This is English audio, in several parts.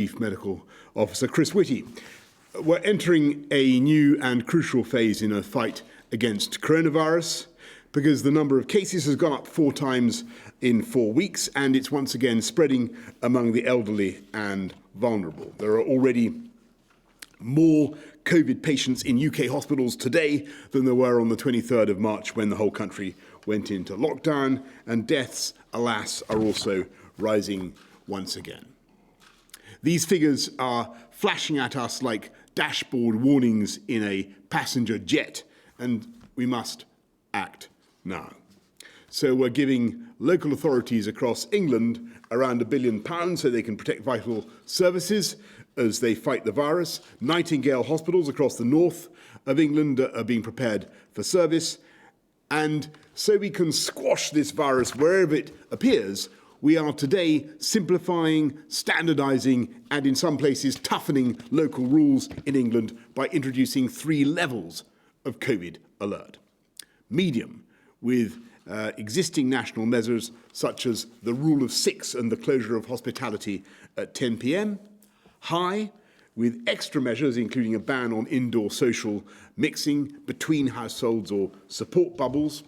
Chief Medical Officer Chris Whitty. We're entering a new and crucial phase in a fight against coronavirus because the number of cases has gone up 4 times in 4 weeks, and it's once again spreading among the elderly and vulnerable. There are already more COVID patients in UK hospitals today than there were on the 23rd of March when the whole country went into lockdown, and deaths, alas, are also rising once again. These figures are flashing at us like dashboard warnings in a passenger jet, and we must act now. So we're giving local authorities across England around £1 billion so they can protect vital services as they fight the virus. Nightingale hospitals across the north of England are being prepared for service. And so we can squash this virus wherever it appears, we are today simplifying, standardising, and in some places toughening local rules in England by introducing 3 levels of COVID alert. Medium, with existing national measures such as the rule of 6 and the closure of hospitality at 10 p.m. High, with extra measures including a ban on indoor social mixing between households or support bubbles.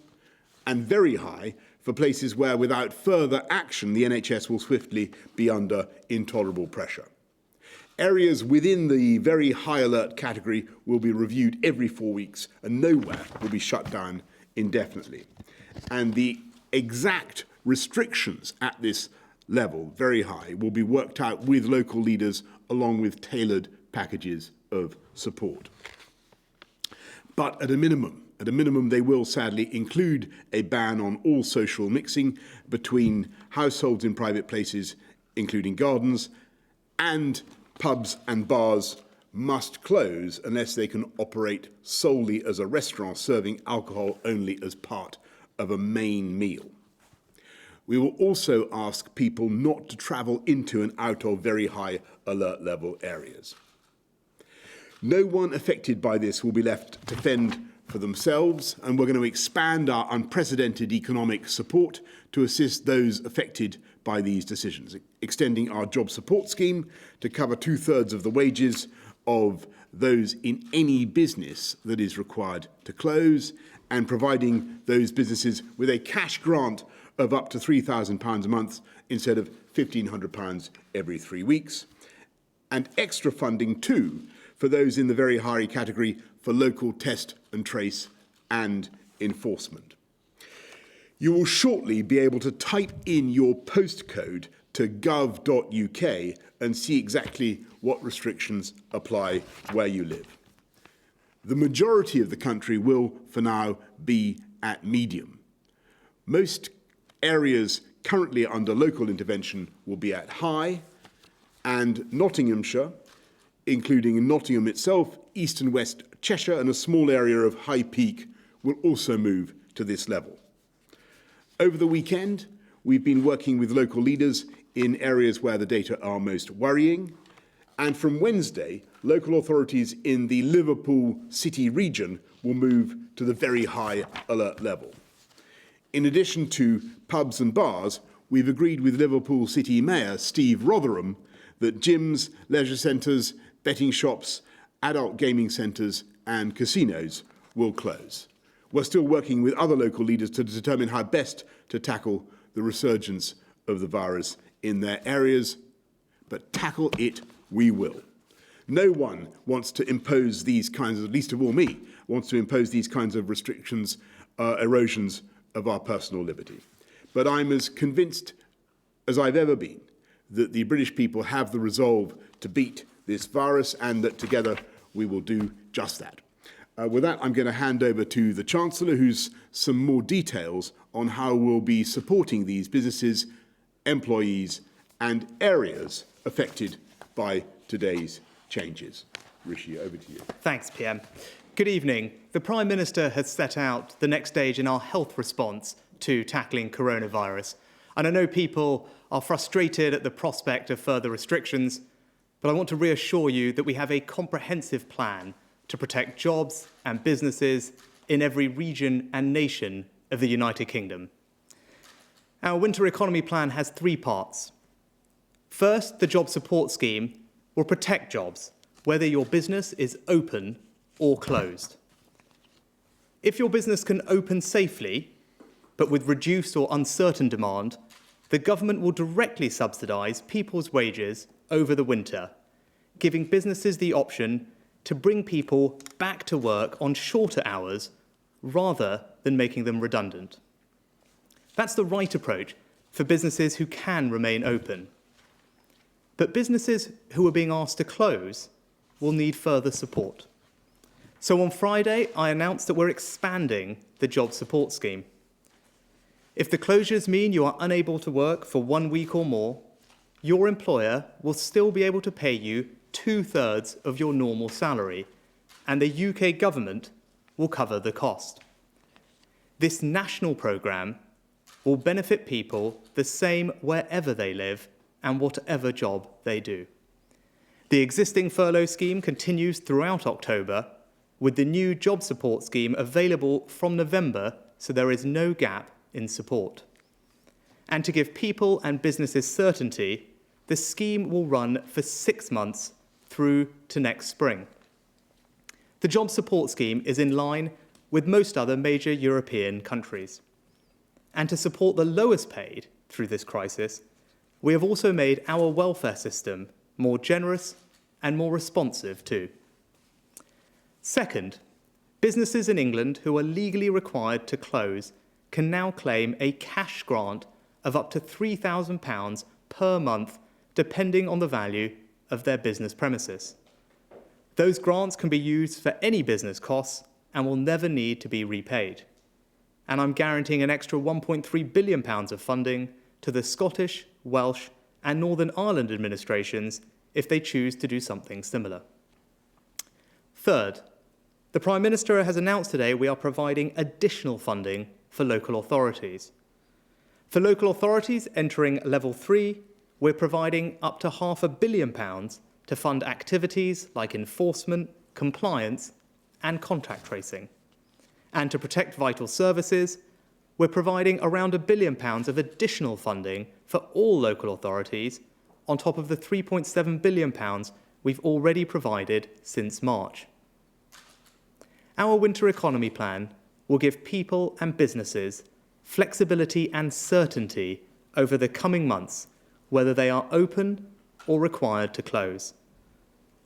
And very high for places where, without further action, the NHS will swiftly be under intolerable pressure. Areas within the very high alert category will be reviewed every 4 weeks, and nowhere will be shut down indefinitely. And the exact restrictions at this level, very high, will be worked out with local leaders along with tailored packages of support. But at a minimum, they will sadly include a ban on all social mixing between households in private places, including gardens, and pubs and bars must close unless they can operate solely as a restaurant serving alcohol only as part of a main meal. We will also ask people not to travel into and out of very high alert level areas. No one affected by this will be left to fend for themselves, and we're going to expand our unprecedented economic support to assist those affected by these decisions, extending our job support scheme to cover 2/3 of the wages of those in any business that is required to close, and providing those businesses with a cash grant of up to £3,000 a month instead of £1,500 every 3 weeks, and extra funding too for those in the very high category for local test and trace and enforcement. You will shortly be able to type in your postcode to gov.uk and see exactly what restrictions apply where you live. The majority of the country will, for now, be at medium. Most areas currently under local intervention will be at high, and Nottinghamshire, including Nottingham itself, East and West Cheshire, and a small area of High Peak, will also move to this level. Over the weekend, we've been working with local leaders in areas where the data are most worrying, and from Wednesday, local authorities in the Liverpool City region will move to the very high alert level. In addition to pubs and bars, we've agreed with Liverpool City Mayor Steve Rotherham that gyms, leisure centres, betting shops, adult gaming centres and casinos will close. We're still working with other local leaders to determine how best to tackle the resurgence of the virus in their areas, but tackle it we will. No one wants to impose these kinds of, least of all me, wants to impose these kinds of restrictions, erosions of our personal liberty. But I'm as convinced as I've ever been that the British people have the resolve to beat this virus, and that together we will do just that. With that, I'm going to hand over to the Chancellor, who's some more details on how we'll be supporting these businesses, employees and areas affected by today's changes. Rishi, over to you. Thanks, PM. Good evening. The Prime Minister has set out the next stage in our health response to tackling coronavirus. And I know people are frustrated at the prospect of further restrictions, but I want to reassure you that we have a comprehensive plan to protect jobs and businesses in every region and nation of the United Kingdom. Our winter economy plan has 3 parts. First, the job support scheme will protect jobs, whether your business is open or closed. If your business can open safely, but with reduced or uncertain demand, the government will directly subsidise people's wages over the winter, giving businesses the option to bring people back to work on shorter hours rather than making them redundant. That's the right approach for businesses who can remain open. But businesses who are being asked to close will need further support. So on Friday, I announced that we're expanding the job support scheme. If the closures mean you are unable to work for 1 week or more, your employer will still be able to pay you 2/3 of your normal salary, and the UK government will cover the cost. This national programme will benefit people the same wherever they live and whatever job they do. The existing furlough scheme continues throughout October, with the new job support scheme available from November, so there is no gap in support. And to give people and businesses certainty, the scheme will run for 6 months through to next spring. The job support scheme is in line with most other major European countries. And to support the lowest paid through this crisis, we have also made our welfare system more generous and more responsive too. Second, businesses in England who are legally required to close can now claim a cash grant of up to £3,000 per month, depending on the value of their business premises. Those grants can be used for any business costs and will never need to be repaid. And I'm guaranteeing an extra £1.3 billion of funding to the Scottish, Welsh and Northern Ireland administrations if they choose to do something similar. Third, the Prime Minister has announced today we are providing additional funding for local authorities. For local authorities entering level 3, we're providing up to £500 million to fund activities like enforcement, compliance and contact tracing. And to protect vital services, we're providing around £1 billion of additional funding for all local authorities on top of the £3.7 billion we've already provided since March. Our winter economy plan will give people and businesses flexibility and certainty over the coming months, whether they are open or required to close.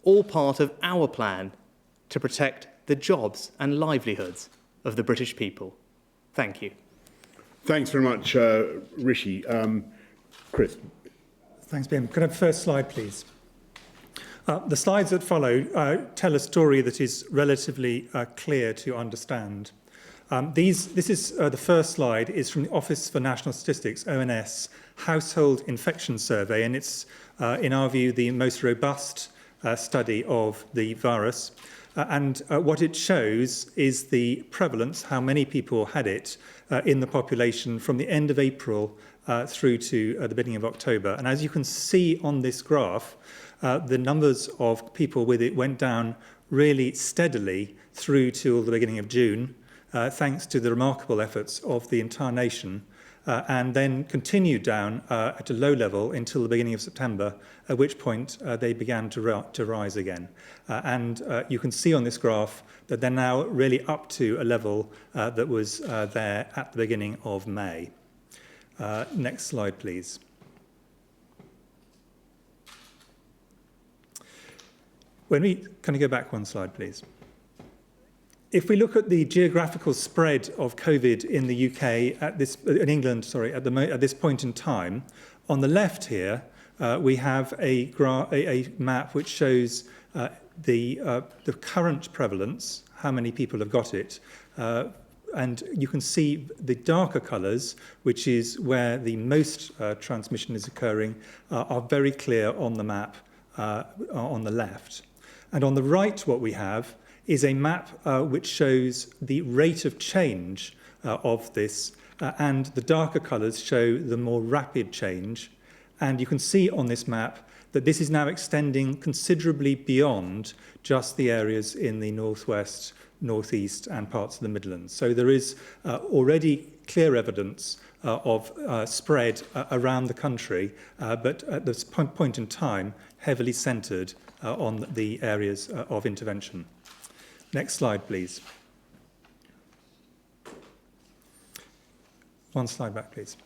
All part of our plan to protect the jobs and livelihoods of the British people. Thank you. Thanks very much, Rishi. Chris. Thanks, Ben. Could I have the first slide, please? The slides that follow tell a story that is relatively clear to understand. This is the first slide is from the Office for National Statistics, ONS, Household Infection Survey, and it's, in our view, the most robust study of the virus. And what it shows is the prevalence, how many people had it in the population from the end of April through to the beginning of October. And as you can see on this graph, the numbers of people with it went down really steadily through till the beginning of June, thanks to the remarkable efforts of the entire nation, and then continued down at a low level until the beginning of September, at which point they began to rise again. And you can see on this graph that they're now really up to a level that was there at the beginning of May. Next slide, please. Can you go back one slide, please? If we look at the geographical spread of COVID in the UK, in England, at this point in time, on the left here, we have a map which shows the current prevalence, how many people have got it, and you can see the darker colours, which is where the most transmission is occurring, are very clear on the map on the left. And on the right, what we have is a map which shows the rate of change of this, and the darker colours show the more rapid change. And you can see on this map that this is now extending considerably beyond just the areas in the northwest, northeast and parts of the Midlands. So there is already clear evidence of spread around the country, but at this point in time, heavily centred on the areas of intervention. Next slide, please. One slide back, please.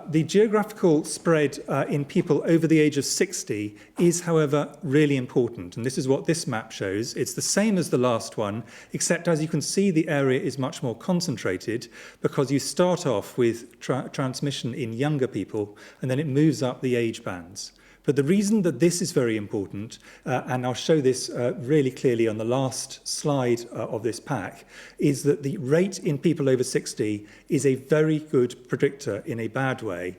The geographical spread in people over the age of 60 is, however, really important. And this is what this map shows. It's the same as the last one, except as you can see, the area is much more concentrated because you start off with transmission in younger people and then it moves up the age bands. But the reason that this is very important, and I'll show this really clearly on the last slide of this pack, is that the rate in people over 60 is a very good predictor in a bad way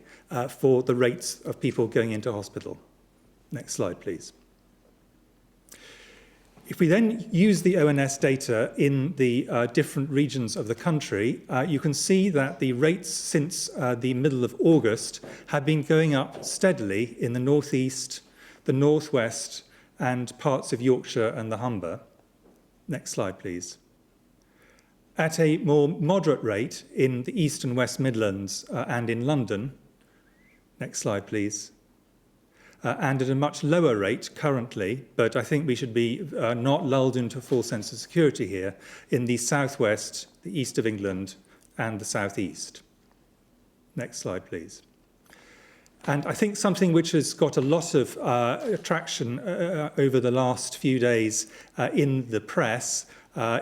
for the rates of people going into hospital. Next slide, please. If we then use the ONS data in the different regions of the country, you can see that the rates since the middle of August have been going up steadily in the northeast, the northwest, and parts of Yorkshire and the Humber. Next slide, please. At a more moderate rate in the East and West Midlands and in London. Next slide, please. And at a much lower rate currently, but I think we should be not lulled into a false sense of security here, in the southwest, the east of England, and the southeast. Next slide, please. And I think something which has got a lot of traction over the last few days in the press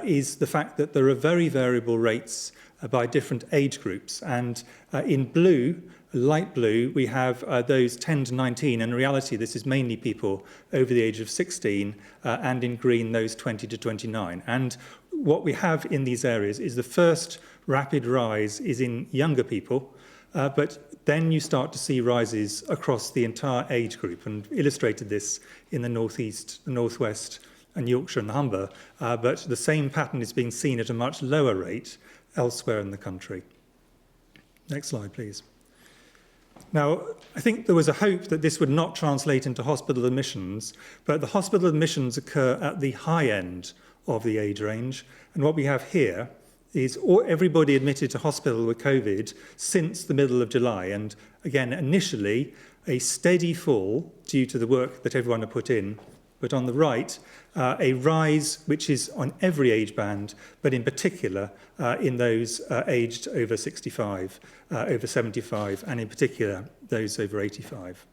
is the fact that there are very variable rates by different age groups. And in blue, light blue, we have those 10 to 19. In reality, this is mainly people over the age of 16, and in green, those 20 to 29. And what we have in these areas is the first rapid rise is in younger people, but then you start to see rises across the entire age group, and illustrated this in the northeast, the northwest, and Yorkshire and the Humber, but the same pattern is being seen at a much lower rate elsewhere in the country. Next slide, please. Now, I think there was a hope that this would not translate into hospital admissions, but the hospital admissions occur at the high end of the age range. And what we have here is everybody admitted to hospital with COVID since the middle of July. And again, initially, a steady fall due to the work that everyone had put in. But on the right, a rise which is on every age band, but in particular in those aged over 65, over 75, and in particular those over 85.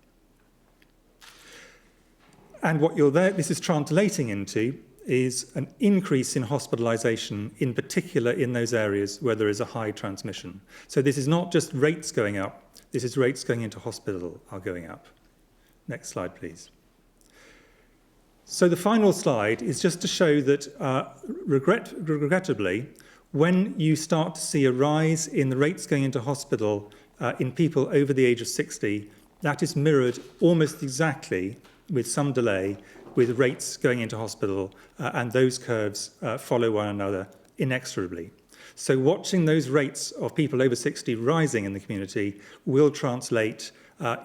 And what this is translating into is an increase in hospitalisation, in particular in those areas where there is a high transmission. So this is not just rates going up, this is rates going into hospital are going up. Next slide, please. So the final slide is just to show that, regrettably, when you start to see a rise in the rates going into hospital in people over the age of 60, that is mirrored almost exactly, with some delay, with rates going into hospital, and those curves follow one another inexorably. So watching those rates of people over 60 rising in the community will translate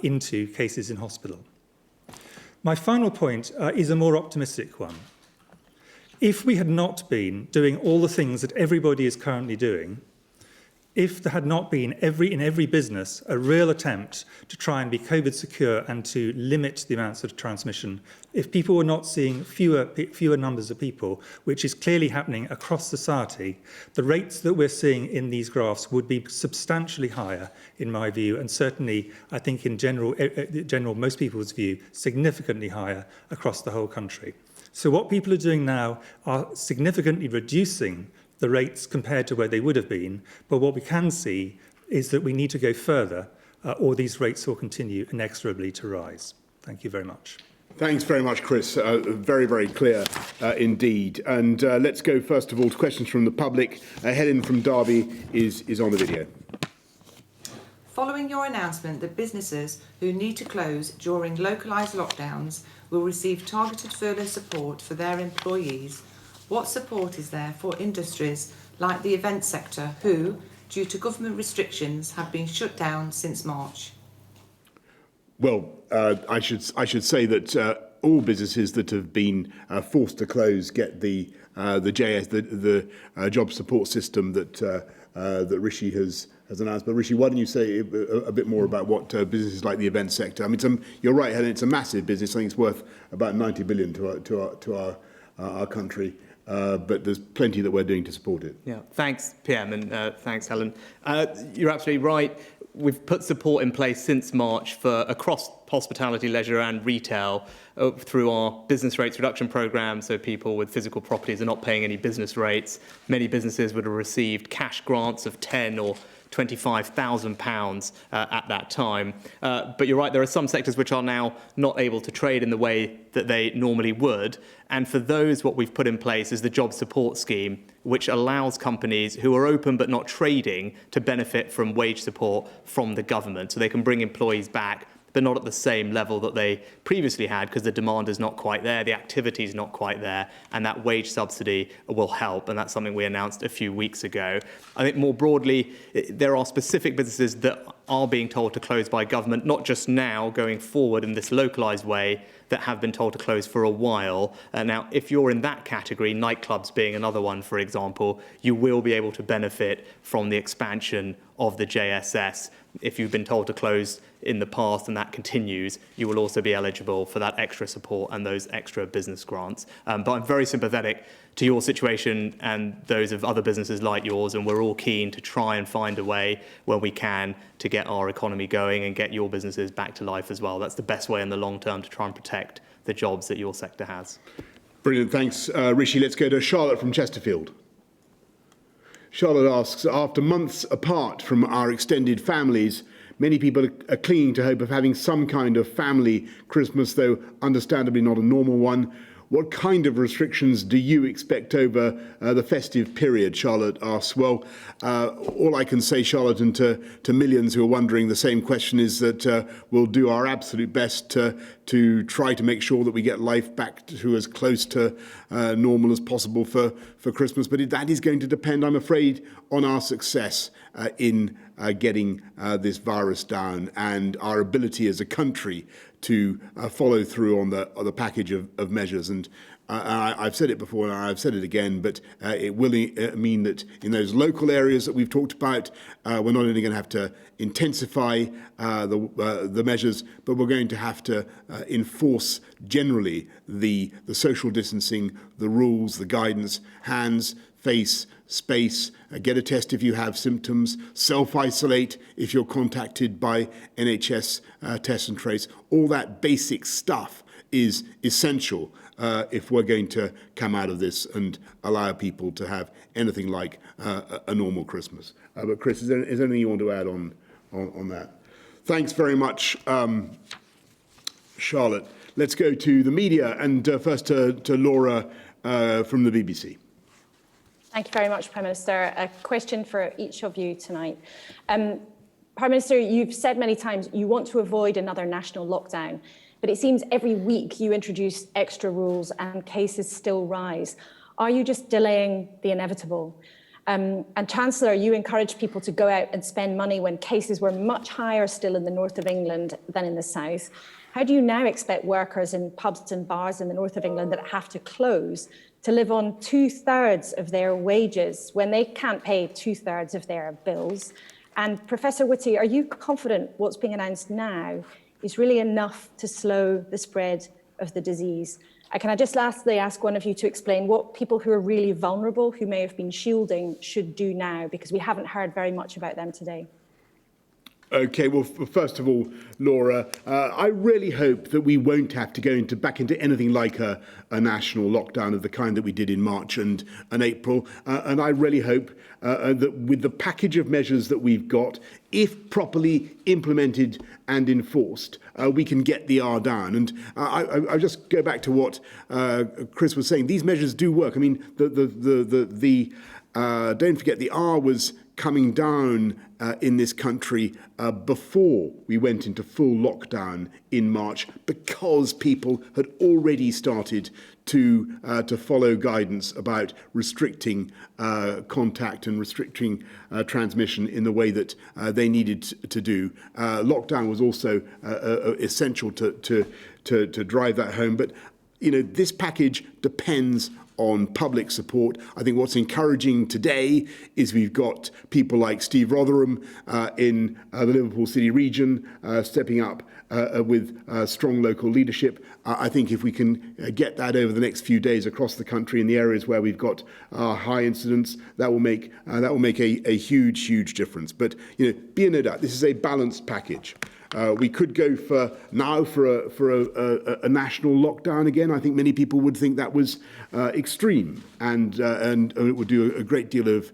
into cases in hospital. My final point is a more optimistic one. If we had not been doing all the things that everybody is currently doing, if there had not been in every business a real attempt to try and be COVID secure and to limit the amounts of transmission, if people were not seeing fewer numbers of people, which is clearly happening across society, the rates that we're seeing in these graphs would be substantially higher, in my view, and certainly, I think in general, most people's view, significantly higher across the whole country. So what people are doing now are significantly reducing the rates compared to where they would have been, but what we can see is that we need to go further or these rates will continue inexorably to rise. Thank you very much. Thanks very much, Chris. Very, very clear indeed. And let's go first of all to questions from the public. Helen from Derby is on the video. Following your announcement that businesses who need to close during localised lockdowns will receive targeted furlough support for their employees, what support is there for industries like the event sector who, due to government restrictions, have been shut down since March? Well, I should say that all businesses that have been forced to close get the JS, the job support system that Rishi has has announced. But Rishi, why don't you say a bit more about what businesses like the event sector? I mean, you're right, Helen. It's a massive business. I think it's worth about 90 billion to our country. But there's plenty that we're doing to support it. Yeah, thanks, PM, and thanks, Helen. You're absolutely right. We've put support in place since March for across hospitality, leisure and retail through our business rates reduction programme, so people with physical properties are not paying any business rates. Many businesses would have received cash grants of £10,000 or £25,000 at that time. But you're right, there are some sectors which are now not able to trade in the way that they normally would. And for those, what we've put in place is the job support scheme, which allows companies who are open but not trading to benefit from wage support from the government. So they can bring employees back, but not at the same level that they previously had, because the demand is not quite there, the activity is not quite there, and that wage subsidy will help. And that's something we announced a few weeks ago. I think more broadly, there are specific businesses that are being told to close by government, not just now, going forward in this localised way, that have been told to close for a while. Now, if you're in that category, nightclubs being another one, for example, you will be able to benefit from the expansion of the JSS. If you've been told to close in the past and that continues, you will also be eligible for that extra support and those extra business grants. But I'm very sympathetic to your situation and those of other businesses like yours, and we're all keen to try and find a way where we can to get our economy going and get your businesses back to life as well. That's the best way in the long term to try and protect the jobs that your sector has. Brilliant, thanks, Rishi. Let's go to Charlotte from Chesterfield. Charlotte asks, after months apart from our extended families, many people are clinging to hope of having some kind of family Christmas, though understandably not a normal one. What kind of restrictions do you expect over the festive period? Charlotte asks. Well, all I can say, Charlotte, and to millions who are wondering the same question, is that we'll do our absolute best to try to make sure that we get life back to as close to normal as possible for Christmas. But that is going to depend, I'm afraid, on our success in getting this virus down and our ability as a country to follow through on the package of measures. And I've said it before and I've said it again, but it will mean that in those local areas that we've talked about, we're not only going to have to intensify the measures, but we're going to have to enforce generally the social distancing, the rules, the guidance, hands, face, space, get a test if you have symptoms, self-isolate if you're contacted by NHS test and trace. All that basic stuff is essential if we're going to come out of this and allow people to have anything like a normal Christmas. But Chris, is there anything you want to add on that? Thanks very much, Charlotte. Let's go to the media, and first to Laura from the BBC. Thank you very much, Prime Minister. A question for each of you tonight. Prime Minister, you've said many times you want to avoid another national lockdown, but it seems every week you introduce extra rules and cases still rise. Are you just delaying the inevitable? And Chancellor, you encouraged people to go out and spend money when cases were much higher still in the north of England than in the south. How do you now expect workers in pubs and bars in the north of England that have to close to live on 2/3 of their wages when they can't pay 2/3 of their bills? And Professor Whitty, are you confident what's being announced now is really enough to slow the spread of the disease? Can I just lastly ask one of you to explain what people who are really vulnerable, who may have been shielding, should do now, because we haven't heard very much about them today. Okay, well, first of all, Laura, I really hope that we won't have to go back into anything like a national lockdown of the kind that we did in March and April. And I really hope that with the package of measures that we've got, if properly implemented and enforced, we can get the R down. And I just go back to what Chris was saying. These measures do work. I mean, don't forget the R was coming down in this country before we went into full lockdown in March, because people had already started to follow guidance about restricting contact and restricting transmission in the way that they needed to do. Lockdown was also essential to drive that home. But this package depends on public support. I think what's encouraging today is we've got people like Steve Rotherham in the Liverpool City region stepping up with strong local leadership. I think if we can get that over the next few days across the country in the areas where we've got high incidence, that will make a huge difference. But be in no doubt, this is a balanced package. We could go for a national lockdown again. I think many people would think that was extreme, and it would do a great deal of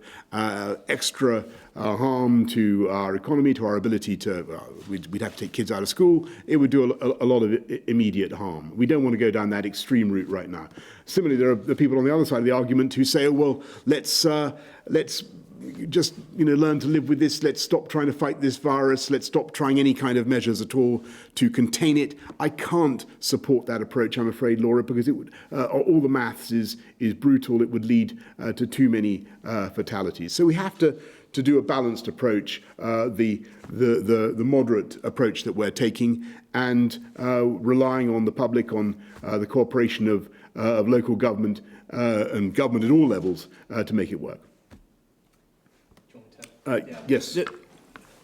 extra harm to our economy, to our ability to. We'd have to take kids out of school. It would do a lot of immediate harm. We don't want to go down that extreme route right now. Similarly, there are the people on the other side of the argument who say, "Oh, well, let's just learn to live with this. Let's stop trying to fight this virus. Let's stop trying any kind of measures at all to contain it." I can't support that approach, I'm afraid, Laura, because it would all the maths is brutal. It would lead to too many fatalities. So we have to do a balanced approach, the moderate approach that we're taking, and relying on the public, on the cooperation of local government and government at all levels to make it work. Yes.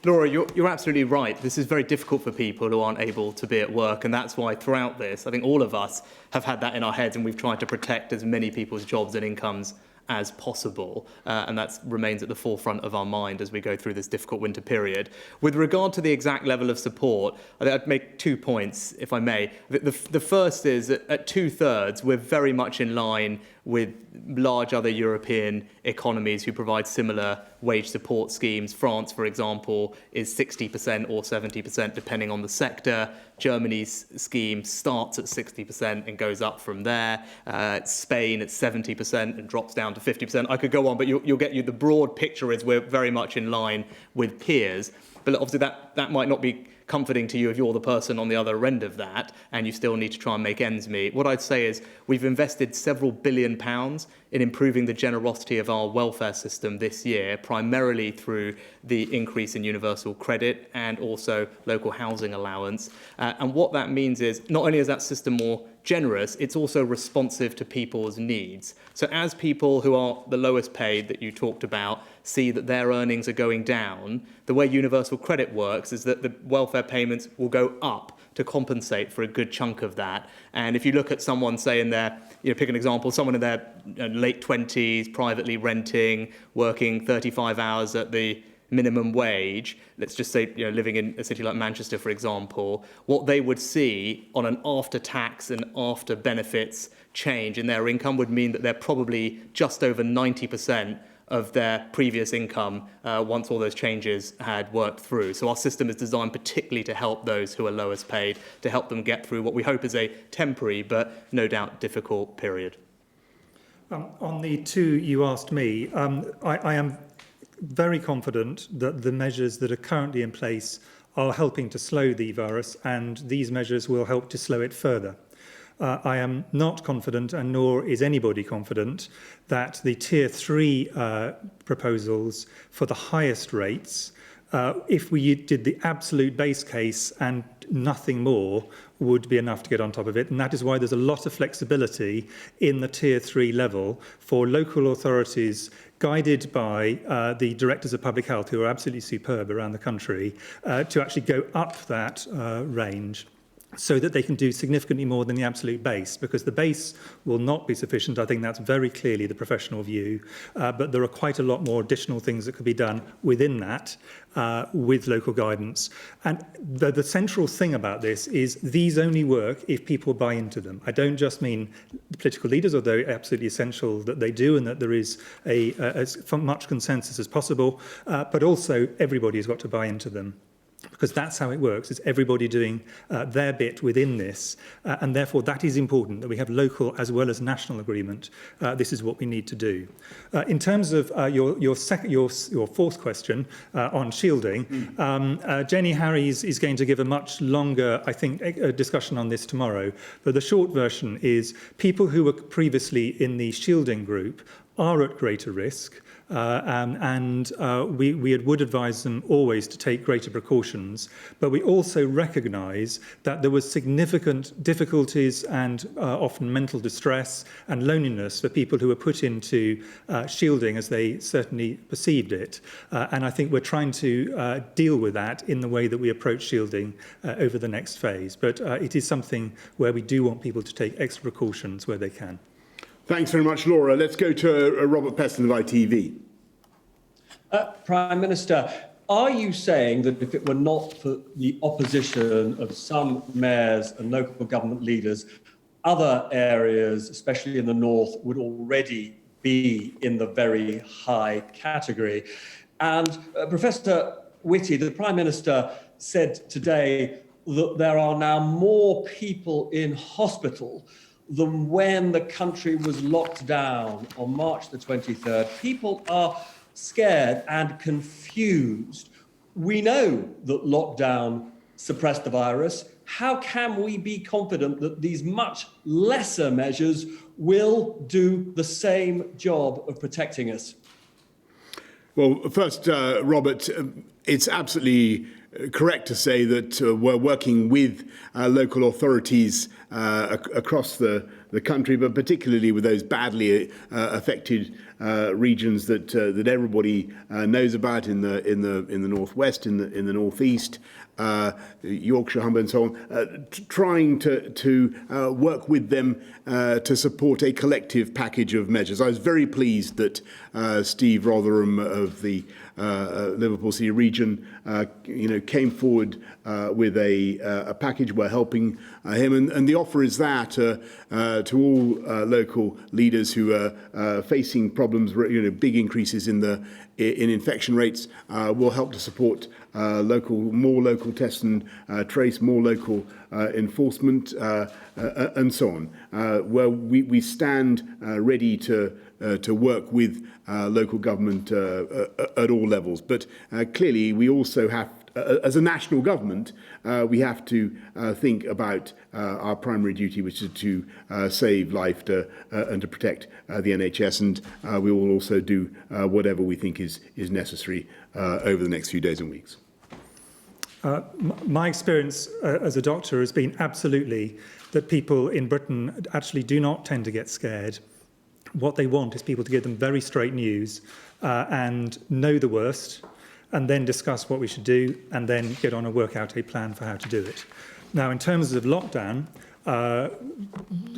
Laura, you're absolutely right. This is very difficult for people who aren't able to be at work, and that's why throughout this, I think all of us have had that in our heads, and we've tried to protect as many people's jobs and incomes as possible, and that remains at the forefront of our mind as we go through this difficult winter period. With regard to the exact level of support, I think I'd make 2 points, if I may. The first is that at 2/3, we're very much in line with large other European economies who provide similar wage support schemes. France, for example, is 60% or 70%, depending on the sector. Germany's scheme starts at 60% and goes up from there. Spain at 70% and drops down to 50%. I could go on, but you'll get the broad picture is we're very much in line with peers. But obviously that might not be comforting to you if you're the person on the other end of that and you still need to try and make ends meet. What I'd say is we've invested several £billion in improving the generosity of our welfare system this year, primarily through the increase in universal credit and also local housing allowance. And what that means is not only is that system more generous, it's also responsive to people's needs. So as people who are the lowest paid that you talked about see that their earnings are going down, the way universal credit works is that the welfare payments will go up to compensate for a good chunk of that. And if you look at someone, say in their, pick an example, someone in their late 20s, privately renting, working 35 hours at the minimum wage, let's just say, living in a city like Manchester, for example, what they would see on an after-tax and after-benefits change in their income would mean that they're probably just over 90% of their previous income once all those changes had worked through. So our system is designed particularly to help those who are lowest paid, to help them get through what we hope is a temporary but no doubt difficult period. On the 2 you asked me, I am very confident that the measures that are currently in place are helping to slow the virus, and these measures will help to slow it further. I am not confident, and nor is anybody confident, that the Tier 3 proposals for the highest rates, if we did the absolute base case and nothing more, would be enough to get on top of it. And that is why there's a lot of flexibility in the Tier 3 level for local authorities guided by the directors of public health, who are absolutely superb around the country, to actually go up that range, so that they can do significantly more than the absolute base, because the base will not be sufficient. I think that's very clearly the professional view, but there are quite a lot more additional things that could be done within that with local guidance. And the central thing about this is these only work if people buy into them. I don't just mean the political leaders, although absolutely essential that they do and that there is as much consensus as possible, but also everybody has got to buy into them. Because that's how it works. It's everybody doing their bit within this, and therefore that is important, that we have local as well as national agreement. This is what we need to do. In terms of your fourth question on shielding, Jenny Harries is going to give a much longer, I think, discussion on this tomorrow. But the short version is people who were previously in the shielding group are at greater risk. we would advise them always to take greater precautions. But we also recognise that there was significant difficulties and often mental distress and loneliness for people who were put into shielding as they certainly perceived it. And I think we're trying to deal with that in the way that we approach shielding over the next phase. But it is something where we do want people to take extra precautions where they can. Thanks very much, Laura. Let's go to Robert Peston of ITV. Prime Minister, are you saying that if it were not for the opposition of some mayors and local government leaders, other areas, especially in the north, would already be in the very high category? And Professor Whitty, the Prime Minister, said today that there are now more people in hospital than when the country was locked down on March the 23rd. People are scared and confused. We know that lockdown suppressed the virus. How can we be confident that these much lesser measures will do the same job of protecting us? Well, first, Robert, it's absolutely correct to say that we're working with local authorities across the country, but particularly with those badly affected regions that everybody knows about in the northwest, in the northeast, Yorkshire, Humber, and so on, trying to work with them to support a collective package of measures. I was very pleased that Steve Rotherham of the Liverpool City region, came forward with a package. We're helping him, and the offer is that to all local leaders who are facing problems, big increases in infection rates, will help to support more local test and trace, more local enforcement, and so on. Where we stand ready to work with local government at all levels. But clearly, we also have, as a national government, we have to think about our primary duty, which is to save life and to protect the NHS. And we will also do whatever we think is necessary over the next few days and weeks. My experience as a doctor has been absolutely that people in Britain actually do not tend to get scared. What they want is people to give them very straight news and know the worst, and then discuss what we should do, and then get on and work out a plan for how to do it. Now, in terms of lockdown,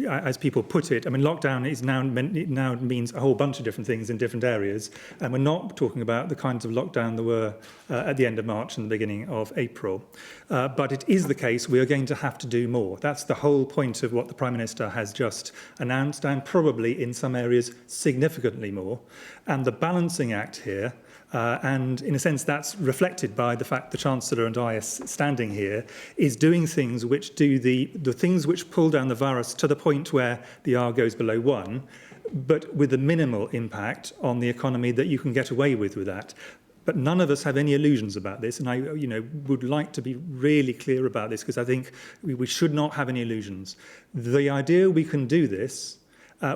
as people put it, I mean, lockdown now means a whole bunch of different things in different areas, and we're not talking about the kinds of lockdown there were at the end of March and the beginning of April. But it is the case we are going to have to do more. That's the whole point of what the Prime Minister has just announced, and probably in some areas significantly more. And the balancing act here, and in a sense that's reflected by the fact the Chancellor and I are standing here, is doing things which do the things which pull down the virus to the point where the R goes below 1, but with a minimal impact on the economy that you can get away with that. But none of us have any illusions about this, and I would like to be really clear about this, because I think we should not have any illusions. The idea we can do this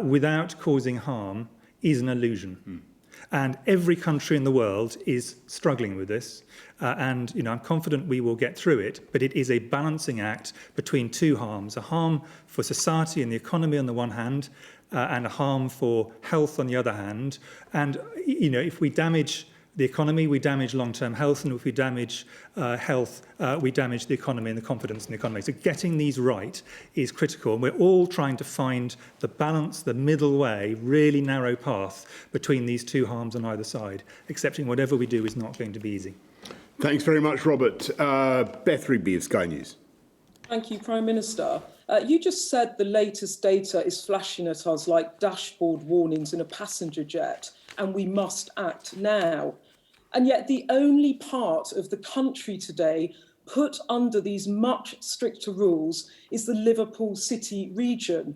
without causing harm is an illusion. And every country in the world is struggling with this. And I'm confident we will get through it. But it is a balancing act between two harms: a harm for society and the economy on the one hand, and a harm for health on the other hand. And if we damage the economy, we damage long-term health, and if we damage health, we damage the economy and the confidence in the economy. So getting these right is critical, and we're all trying to find the balance, the middle way, really narrow path between these two harms on either side. Accepting whatever we do is not going to be easy. Thanks very much, Robert. Beth Rigby of Sky News. Thank you, Prime Minister. You just said the latest data is flashing at us like dashboard warnings in a passenger jet, and we must act now. And yet the only part of the country today put under these much stricter rules is the Liverpool City region.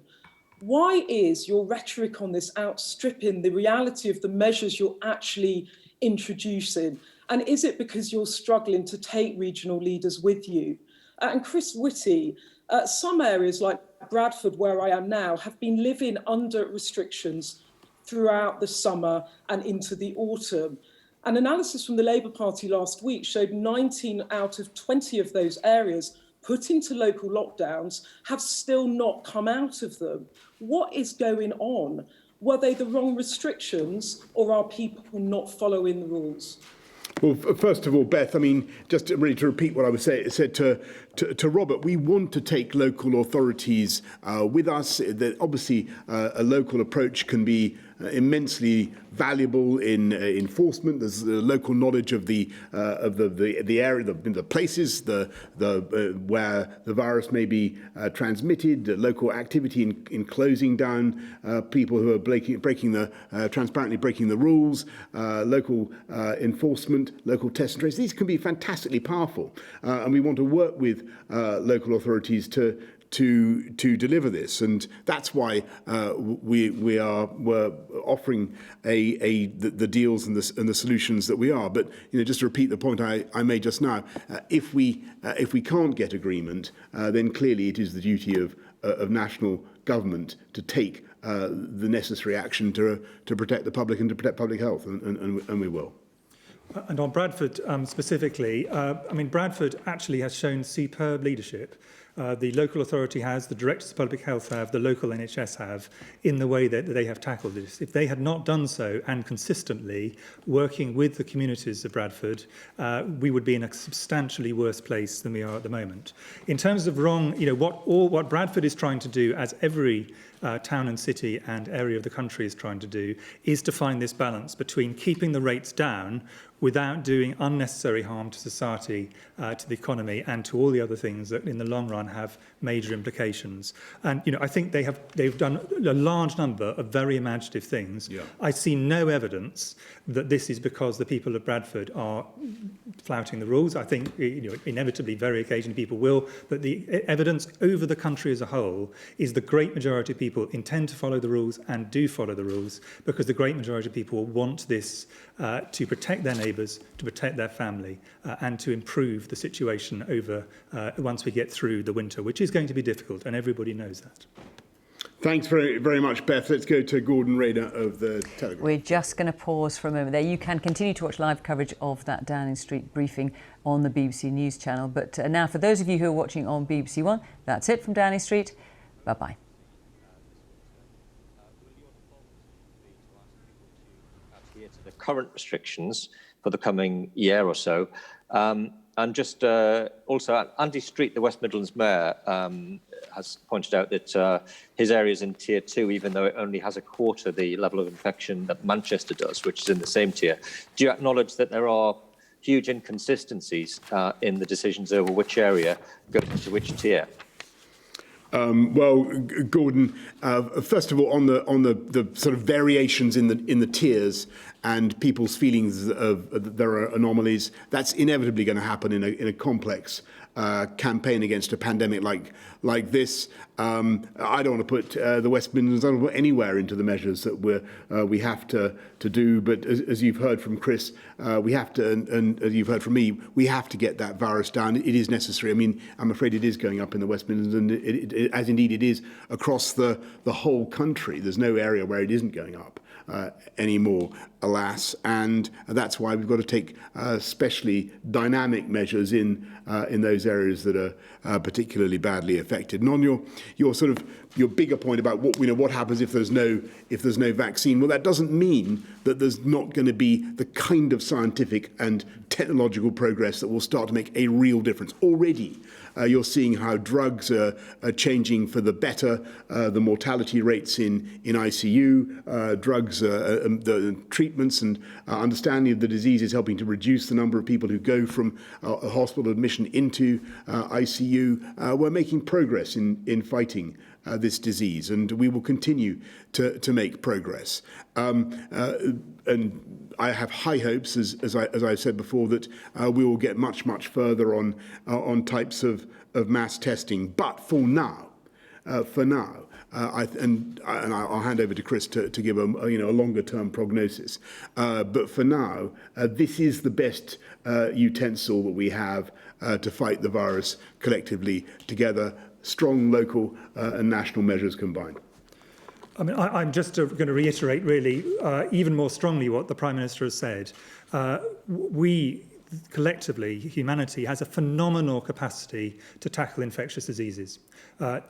Why is your rhetoric on this outstripping the reality of the measures you're actually introducing? And is it because you're struggling to take regional leaders with you? And Chris Whitty, some areas like Bradford, where I am now, have been living under restrictions throughout the summer and into the autumn. An analysis from the Labour Party last week showed 19 out of 20 of those areas put into local lockdowns have still not come out of them. What is going on? Were they the wrong restrictions, or are people not following the rules? Well, first of all, Beth, I mean, just really to repeat what I said to Robert, we want to take local authorities with us. That obviously, a local approach can be immensely valuable in enforcement. There's the local knowledge of the area, the places, where the virus may be transmitted. Local activity in closing down people who are transparently breaking the rules. Local enforcement, local test and trace. These can be fantastically powerful, and we want to work with local authorities to deliver this, and that's why we're offering the deals and the solutions that we are. But just to repeat the point I made just now, if we can't get agreement, then clearly it is the duty of national government to take the necessary action to protect the public and to protect public health, and we will. And on Bradford specifically, Bradford actually has shown superb leadership. The local authority has, the directors of public health have, the local NHS have, in the way that they have tackled this. If they had not done so and consistently working with the communities of Bradford, we would be in a substantially worse place than we are at the moment. In terms of what Bradford is trying to do, as every town and city and area of the country is trying to do, is to find this balance between keeping the rates down without doing unnecessary harm to society, to the economy, and to all the other things that in the long run have major implications. And I think they've done a large number of very imaginative things. Yeah. I see no evidence that this is because the people of Bradford are flouting the rules. I think inevitably very occasionally people will, but the evidence over the country as a whole is the great majority of people intend to follow the rules and do follow the rules, because the great majority of people want this to protect their neighbours, to protect their family, and to improve the situation over once we get through the winter, which is going to be difficult, and everybody knows that. Thanks very, very much, Beth. Let's go to Gordon Rayner of the Telegraph. We're just going to pause for a moment there. You can continue to watch live coverage of that Downing Street briefing on the BBC News channel. But now, for those of you who are watching on BBC One, that's it from Downing Street. Bye-bye. The current restrictions for the coming year or so. And just also, Andy Street, the West Midlands Mayor, has pointed out that his area is in Tier 2, even though it only has a quarter the level of infection that Manchester does, which is in the same tier. Do you acknowledge that there are huge inconsistencies in the decisions over which area goes into which tier? Well, Gordon, first of all, on the sort of variations in the tiers and people's feelings of there are anomalies, that's inevitably going to happen in a complex campaign against a pandemic like this. I don't want to put the West Midlands, I don't want to put anywhere into the measures that we have to do. But as you've heard from Chris, we have to, and as you've heard from me, we have to get that virus down. It is necessary. I mean, I'm afraid it is going up in the West Midlands, and as indeed it is across the whole country. There's no area where it isn't going up anymore, alas, and that's why we've got to take especially dynamic measures in those areas that are particularly badly affected. And on your bigger point about what happens if there's no vaccine, well, that doesn't mean that there's not going to be the kind of scientific and technological progress that will start to make a real difference. Already, you're seeing how drugs are changing for the better. The mortality rates in ICU, drugs, the treatments and understanding of the disease is helping to reduce the number of people who go from a hospital admission into ICU. We're making progress in fighting this disease, and we will continue to make progress. And I have high hopes, as I've said before, that we will get much further on types of mass testing. But for now, I'll hand over to Chris to give a longer term prognosis. But for now, this is the best utensil that we have to fight the virus collectively together. Strong local and national measures combined. I mean, I'm just going to reiterate really even more strongly what the Prime Minister has said. We collectively, humanity has a phenomenal capacity to tackle infectious diseases.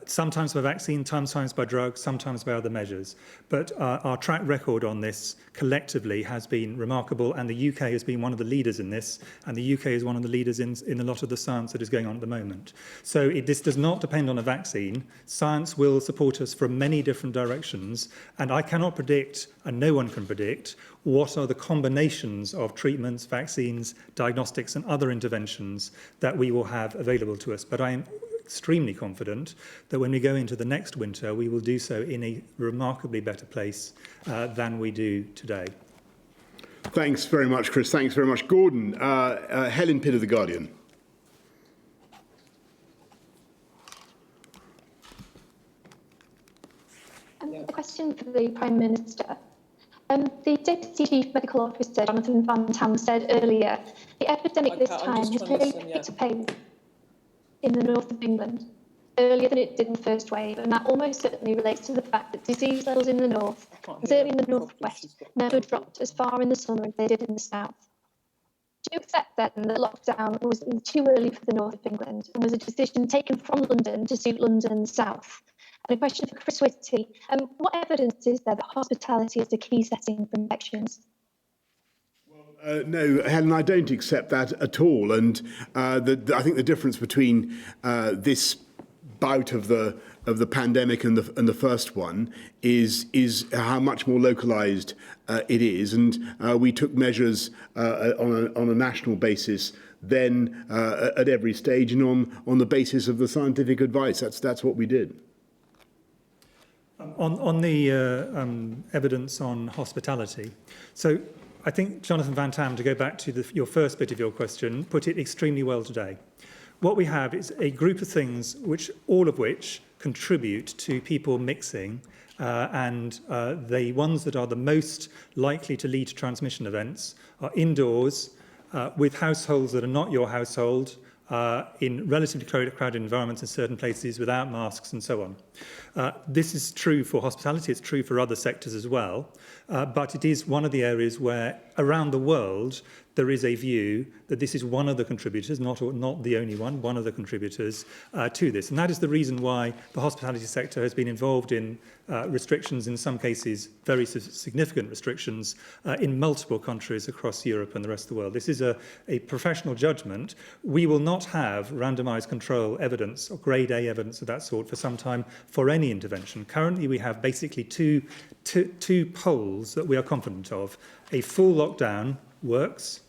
Sometimes by vaccine, sometimes by drugs, sometimes by other measures. But our track record on this collectively has been remarkable, and the UK has been one of the leaders in this, and the UK is one of the leaders in a lot of the science that is going on at the moment. So this does not depend on a vaccine. Science will support us from many different directions, and I cannot predict, and no one can predict, what are the combinations of treatments, vaccines, diagnostics and other interventions that we will have available to us. But I am extremely confident that when we go into the next winter, we will do so in a remarkably better place than we do today. Thanks very much, Chris. Thanks very much, Gordon. Helen Pitt of The Guardian. A question for the Prime Minister. The Deputy Chief Medical Officer, Jonathan Van Tam, said earlier, the epidemic this time has really picked up pace in the north of England, earlier than it did in the first wave, and that almost certainly relates to the fact that disease levels in the north, and certainly in the northwest, never dropped as far in the summer as they did in the south. Do you accept then that lockdown was too early for the north of England and was a decision taken from London to suit London and the south? And a question for Chris Whitty. What evidence is there that hospitality is the key setting for infections? No, Helen, I don't accept that at all. And I think the difference between this bout of the pandemic and the first one is how much more localised it is. And we took measures on a national basis then at every stage and on the basis of the scientific advice. That's what we did. On the evidence on hospitality, so I think Jonathan Van Tam, to go back to your first bit of your question, put it extremely well today. What we have is a group of things all of which contribute to people mixing, and the ones that are the most likely to lead to transmission events are indoors, with households that are not your household, in relatively crowded environments in certain places without masks and so on. This is true for hospitality, it's true for other sectors as well, but it is one of the areas where around the world there is a view that this is one of the contributors, not the only one of the contributors to this. And that is the reason why the hospitality sector has been involved in restrictions, in some cases very significant restrictions, in multiple countries across Europe and the rest of the world. This is a professional judgment. We will not have randomised control evidence or grade A evidence of that sort for some time for any intervention. Currently, we have basically two poles that we are confident of. A full lockdown works,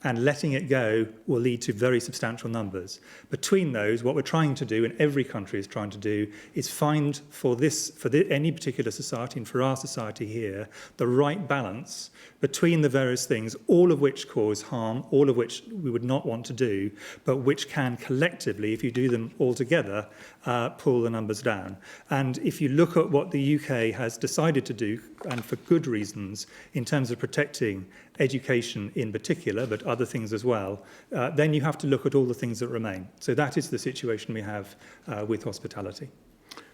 and letting it go will lead to very substantial numbers. Between those, what we're trying to do, and every country is trying to do, is find for any particular society, and for our society here, the right balance between the various things, all of which cause harm, all of which we would not want to do, but which can collectively, if you do them all together, pull the numbers down. And if you look at what the UK has decided to do, and for good reasons, in terms of protecting education in particular, but other things as well, then you have to look at all the things that remain. So that is the situation we have with hospitality.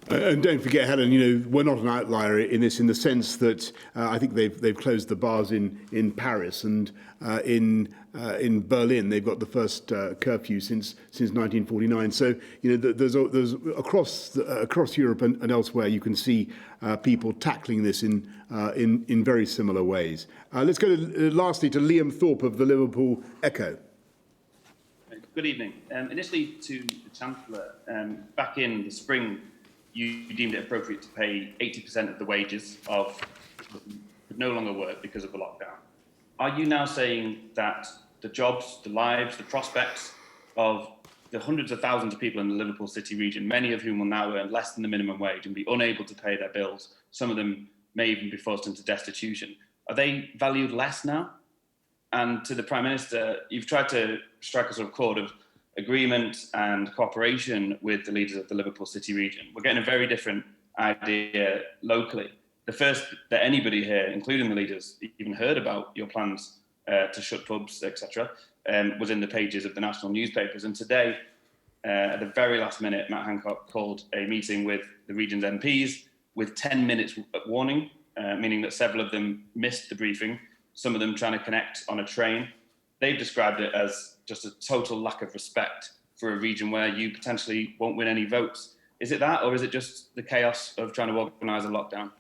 And don't forget, Helen, we're not an outlier in this, in the sense that I think they've closed the bars in Paris, and in Berlin they've got the first curfew since 1949. So there's across Europe and elsewhere you can see people tackling this in very similar ways. Let's go lastly to Liam Thorpe of the Liverpool Echo. Good evening. Initially to the Chancellor, back in the spring, you deemed it appropriate to pay 80% of the wages of would no longer work because of the lockdown. Are you now saying that the jobs, the lives, the prospects of the hundreds of thousands of people in the Liverpool City region, many of whom will now earn less than the minimum wage and be unable to pay their bills, some of them may even be forced into destitution, are they valued less now? And to the Prime Minister, you've tried to strike a sort of chord of agreement and cooperation with the leaders of the Liverpool City region. We're getting a very different idea locally. The first that anybody here, including the leaders, even heard about your plans to shut pubs, etc., was in the pages of the national newspapers. And today, at the very last minute, Matt Hancock called a meeting with the region's MPs with 10 minutes warning, meaning that several of them missed the briefing, some of them trying to connect on a train. They've described it as just a total lack of respect for a region where you potentially won't win any votes. Is it that, or is it just the chaos of trying to organise a lockdown?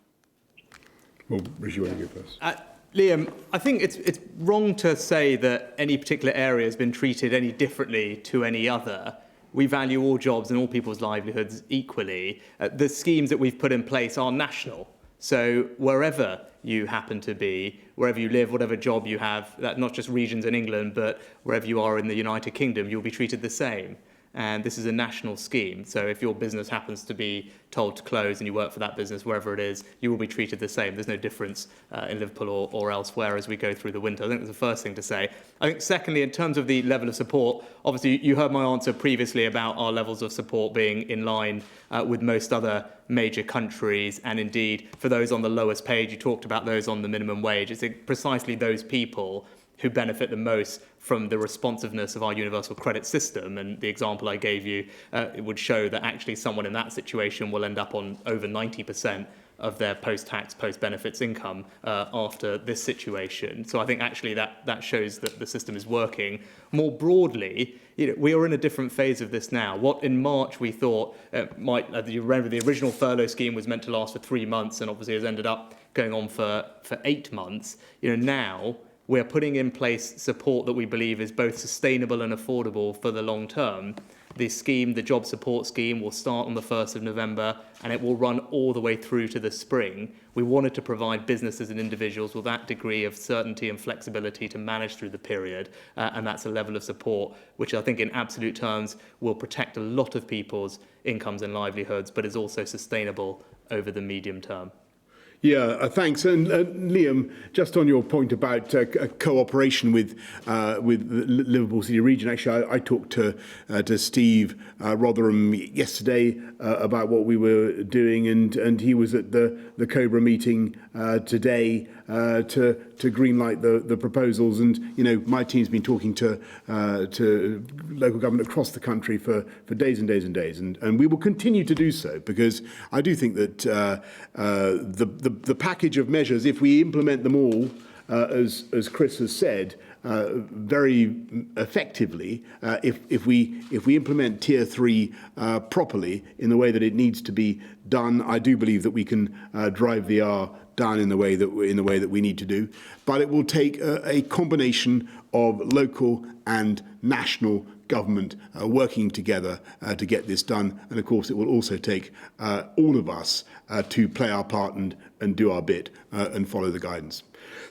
Well, Rishi, you want to go first? Liam, I think it's wrong to say that any particular area has been treated any differently to any other. We value all jobs and all people's livelihoods equally. The schemes that we've put in place are national. So wherever you happen to be, wherever you live, whatever job you have, that not just regions in England, but wherever you are in the United Kingdom, you'll be treated the same. And this is a national scheme. So if your business happens to be told to close and you work for that business, wherever it is, you will be treated the same. There's no difference in Liverpool or elsewhere as we go through the winter. I think that's the first thing to say. I think secondly, in terms of the level of support, obviously you heard my answer previously about our levels of support being in line with most other major countries. And indeed, for those on the lowest page, you talked about those on the minimum wage. It's precisely those people who benefit the most from the responsiveness of our universal credit system. And the example I gave you, it would show that actually someone in that situation will end up on over 90% of their post-tax, post-benefits income after this situation. So I think actually that shows that the system is working. More broadly, we are in a different phase of this now. What in March we thought you remember the original furlough scheme was meant to last for 3 months and obviously has ended up going on for 8 months. Now, we're putting in place support that we believe is both sustainable and affordable for the long term. The scheme, the job support scheme, will start on the 1st of November and it will run all the way through to the spring. We wanted to provide businesses and individuals with that degree of certainty and flexibility to manage through the period. And that's a level of support which I think in absolute terms will protect a lot of people's incomes and livelihoods, but is also sustainable over the medium term. Yeah, thanks. And Liam, just on your point about cooperation with the Liverpool City region, actually, I talked to Steve Rotherham yesterday about what we were doing, and he was at the Cobra meeting today to greenlight the proposals. And my team's been talking to local government across the country for days and days and days, and we will continue to do so, because I do think that the package of measures, if we implement them all, as Chris has said, very effectively, if we implement Tier 3 properly in the way that it needs to be done, I do believe that we can drive the R down in the way that we need to do. But it will take a combination of local and national government working together to get this done. And of course, it will also take all of us to play our part and do our bit and follow the guidance.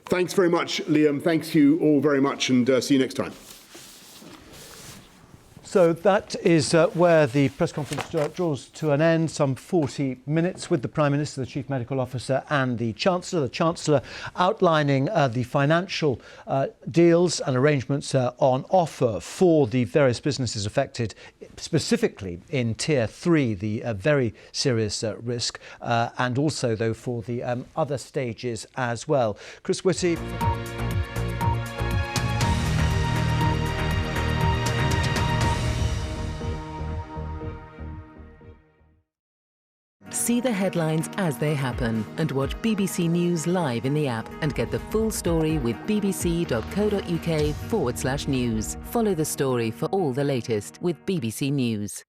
Thanks very much, Liam. Thanks you all very much, and see you next time. So that is where the press conference draws to an end. Some 40 minutes with the Prime Minister, the Chief Medical Officer and the Chancellor. The Chancellor outlining the financial deals and arrangements on offer for the various businesses affected, specifically in Tier 3, the very serious risk, and also, though, for the other stages as well. Chris Whitty. See the headlines as they happen and watch BBC News live in the app and get the full story with bbc.co.uk/news. Follow the story for all the latest with BBC News.